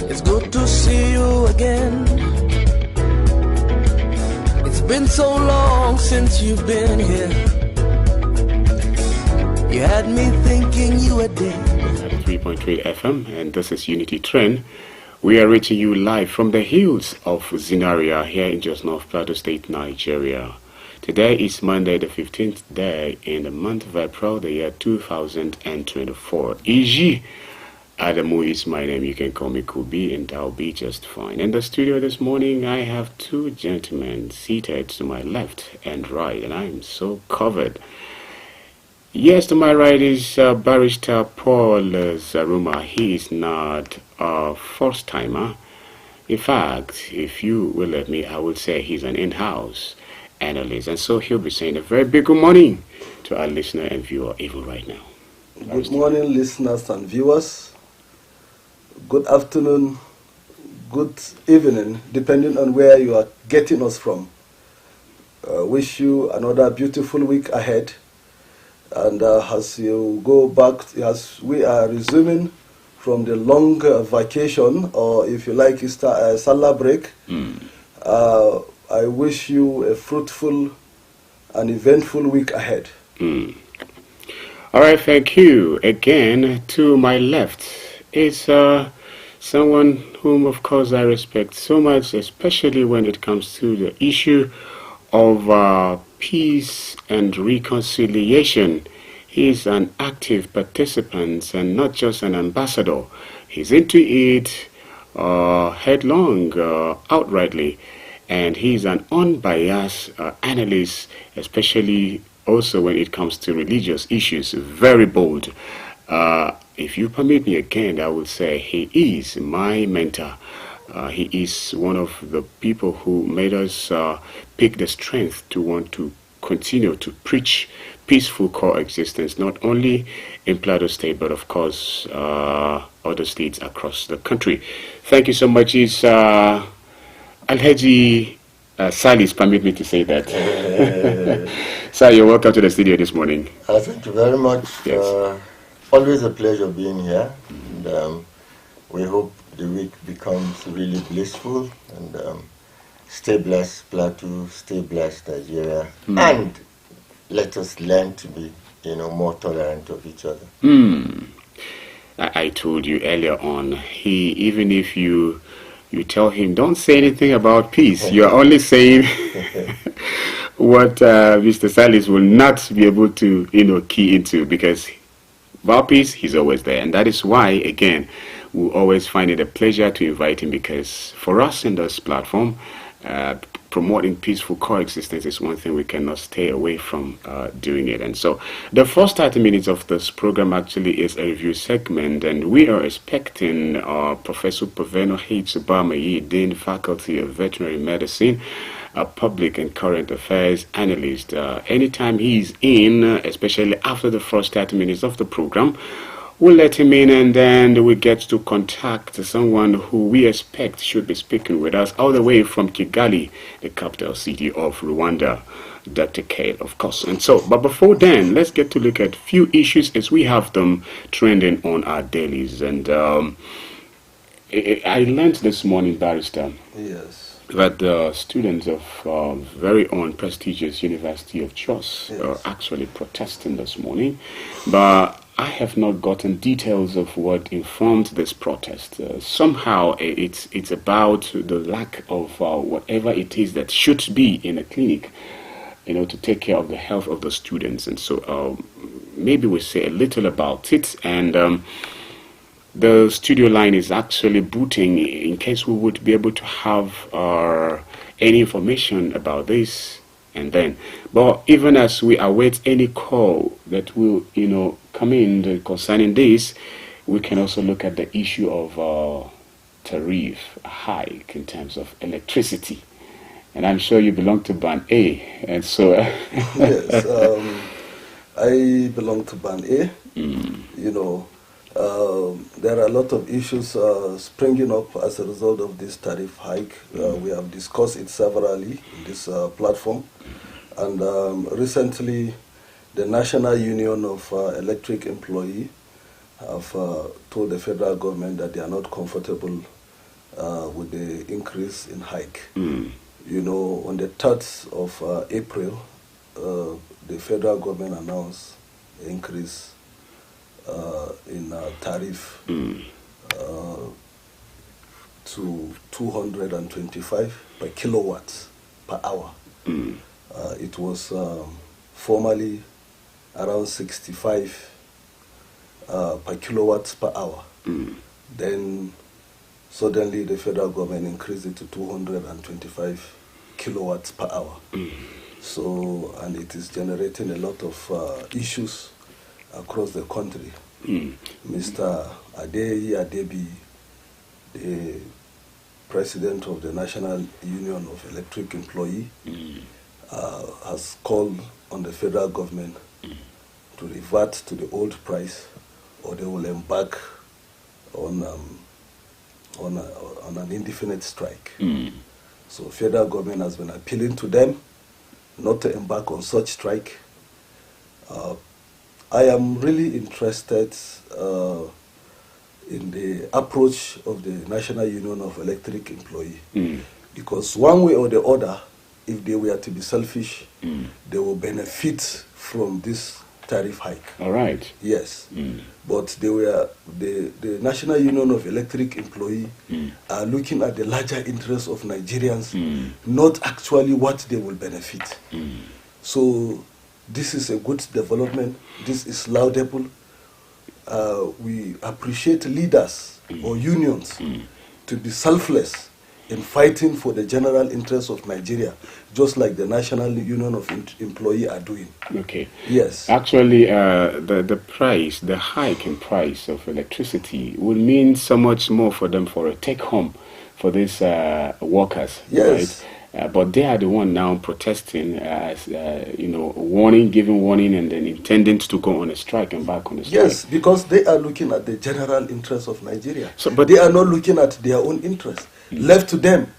It's good to see you again. It's been so long since you've been here. You had me thinking you were dead. 3.3 FM, and this is Unity Trend. We are reaching you live from the hills of ZINARIYA here in just North Plateau State, Nigeria. Today is Monday, the 15th day in the month of April, the year 2024. Iji Adamu is my name. You can call me Kubi, and I'll be just fine. In the studio this morning, I have two gentlemen seated to my left and right, and I'm so covered. Yes, to my right is Barrister Paul Zaruma. He is not a first-timer. In fact, if you will let me, I would say he's an in-house analyst. And so he'll be saying a very big good morning to our listener and viewer even right now. Good morning, listeners and viewers. Good afternoon, good evening, depending on where you are getting us from. Wish you another beautiful week ahead. And as you go back, as we are resuming from the long vacation, or if you like, Salah break, I wish you a fruitful and eventful week ahead. All right, thank you. Again, to my left is someone whom, of course, I respect so much, especially when it comes to the issue of peace and reconciliation. He's an active participant and not just an ambassador. He's into it headlong, outrightly, and he's an unbiased analyst, especially also when it comes to religious issues. Very bold. If you permit me again, I would say he is my mentor. He is one of the people who made us pick the strength to want to continue to preach peaceful coexistence, not only in Plateau State, but of course other states across the country. Thank you so much. It's Alhaji Salis, permit me to say that. Sir, you're welcome to the studio this morning. Thank you very much. Yes. Always a pleasure being here. And, we hope the week becomes really blissful, and stay blessed, Plateau, stay blessed, Nigeria, and let us learn to be, more tolerant of each other. I told you earlier on, even if you tell him, don't say anything about peace, you're only saying what Mr. Salis will not be able to, key into, because about peace, he's always there. And that is why, again, we always find it a pleasure to invite him, because for us in this platform, promoting peaceful coexistence is one thing we cannot stay away from doing it. And so the first 30 minutes of this program actually is a review segment, and we are expecting Professor Paveno H. Bamayi, Dean Faculty of Veterinary Medicine, a public and current affairs analyst. Anytime he's in, especially after the first 30 minutes of the program, we'll let him in, and then we get to contact someone who we expect should be speaking with us all the way from Kigali, the capital city of Rwanda, Dr. Kale, of course. And so, but before then, let's get to look at few issues as we have them trending on our dailies. And I learned this morning, Barrister, Yes. that the students of very own prestigious University of Jos are actually protesting this morning, but I have not gotten details of what informed this protest. Somehow it's about the lack of whatever it is that should be in a clinic, to take care of the health of the students. And so maybe we'll say a little about it. And the studio line is actually booting in case we would be able to have any information about this. And then, but even as we await any call that will, come in concerning this, we can also look at the issue of tariff hike in terms of electricity. And I'm sure you belong to Band A, and so yes, I belong to Band A. There are a lot of issues springing up as a result of this tariff hike. We have discussed it severally in this platform. And recently, the National Union of Electric Employees have told the federal government that they are not comfortable with the increase in hike. You know, on the 3rd of April, the federal government announced an increase in tariff to 225 per kilowatts per hour. It was formerly around 65 per kilowatts per hour. Then suddenly the federal government increased it to 225 kilowatts per hour. So, and it is generating a lot of issues across the country. Mr. Adebi, the president of the National Union of Electric Employees, has called on the federal government to revert to the old price, or they will embark on an indefinite strike. So federal government has been appealing to them not to embark on such strike. I am really interested in the approach of the National Union of Electric Employees, because one way or the other, if they were to be selfish, they will benefit from this tariff hike. All right. Yes. But the National Union of Electric Employees are looking at the larger interests of Nigerians, not actually what they will benefit. So this is a good development. This is laudable. We appreciate leaders or unions to be selfless in fighting for the general interests of Nigeria, just like the National Union of Employees are doing. Okay. Yes. Actually, the hike in price of electricity will mean so much more for them for a take-home for these workers. Yes. Right? But they are the one now protesting, giving warning, and then intending to go on a strike and back on a strike. Yes, because they are looking at the general interests of Nigeria. So, but they are not looking at their own interests. Left to them,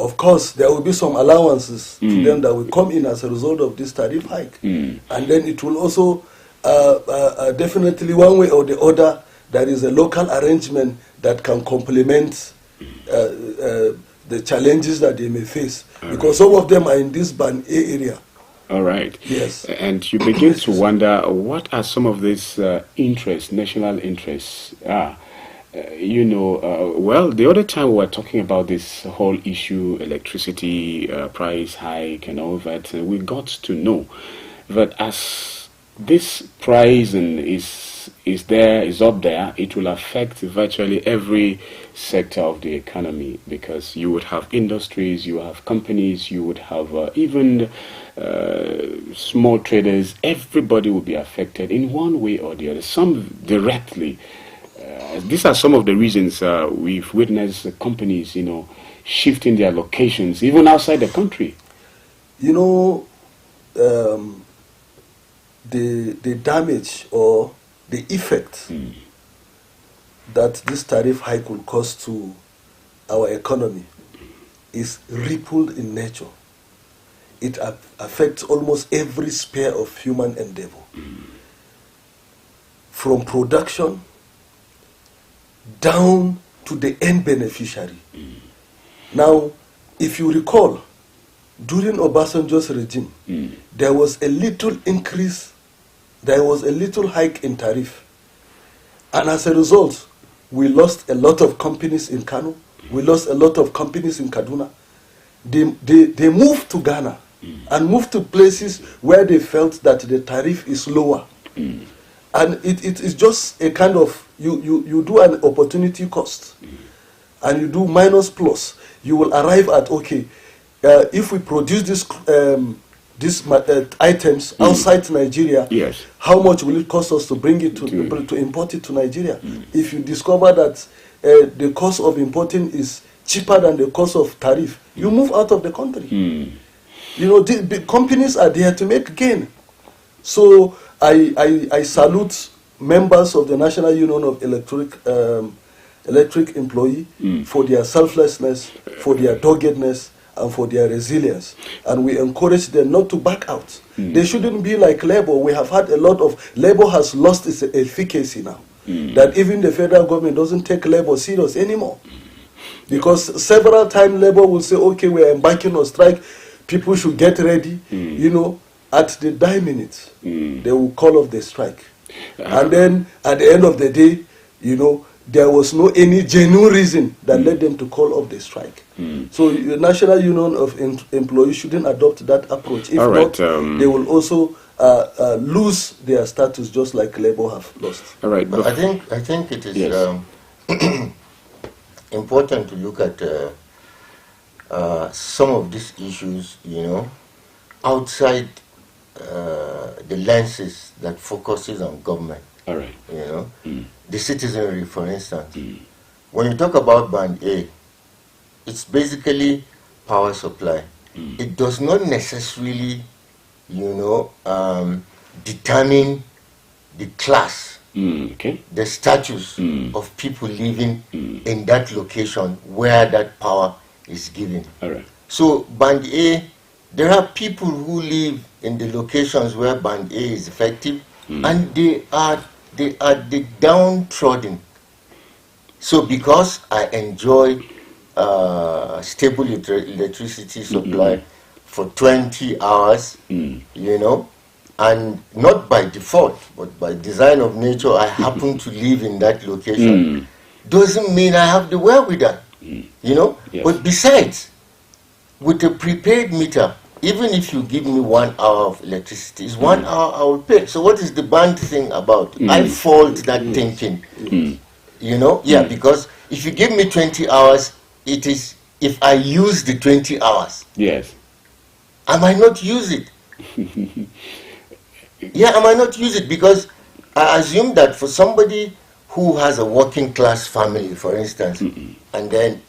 of course, there will be some allowances to them that will come in as a result of this tariff hike. And then it will also, definitely one way or the other, there is a local arrangement that can complement the challenges that they may face. Because some of them are in this Ban A area. All right. Yes. And you begin to wonder, what are some of these interests, national interests? Well, the other time we were talking about this whole issue, electricity price hike and all that, we got to know that as this price is up there, it will affect virtually every sector of the economy, because you would have industries, you have companies, you would have even small traders. Everybody will be affected in one way or the other, some directly. These are some of the reasons we've witnessed companies, shifting their locations, even outside the country. The damage or the effect that this tariff hike will cause to our economy is rippled in nature. It affects almost every sphere of human endeavor, from production down to the end beneficiary. Now, if you recall, during Obasanjo's regime, there was a little increase, there was a little hike in tariff. And as a result, we lost a lot of companies in Kano, we lost a lot of companies in Kaduna. They moved to Ghana and moved to places where they felt that the tariff is lower. And it is just a kind of, you do an opportunity cost, and you do minus plus. You will arrive at, okay, if we produce these items outside Nigeria, yes, how much will it cost us to bring it to import it to Nigeria? If you discover that the cost of importing is cheaper than the cost of tariff, you move out of the country. The companies are there to make gain. So I salute members of the National Union of Electric Employees for their selflessness, for their doggedness, and for their resilience. And we encourage them not to back out. They shouldn't be like Labour. We have had a lot of... Labour has lost its efficacy now. That even the federal government doesn't take Labour serious anymore. because several times labor will say, okay, we're embarking on strike, people should get ready, you know, at the die minute, they will call off the strike. And then at the end of the day, you know, there was no any genuine reason that led them to call off the strike. So the National Union of Employees shouldn't adopt that approach. If not, they will also lose their status just like labor have lost. All right. But I think it is important to look at some of these issues, you know, outside the lenses that focuses on government. All right. You know, the citizenry, for instance. When you talk about Band A, it's basically power supply. It does not necessarily, you know, determine the class, the status of people living in that location where that power is given. All right. So Band A, there are people who live in the locations where Band A is effective, and they are the downtrodden. So because I enjoy stable electricity supply for 20 hours, you know, and not by default, but by design of nature, I happen to live in that location, doesn't mean I have the wherewithal, you know. Yes. But besides, with a prepaid meter, even if you give me 1 hour of electricity, it's 1 hour I will pay. So what is the band thing about? I fault that thinking, you know? Yeah, because if you give me 20 hours, it is if I use the 20 hours. Yes. I might not use it. Yeah, I might not use it because I assume that for somebody who has a working class family, for instance, and then you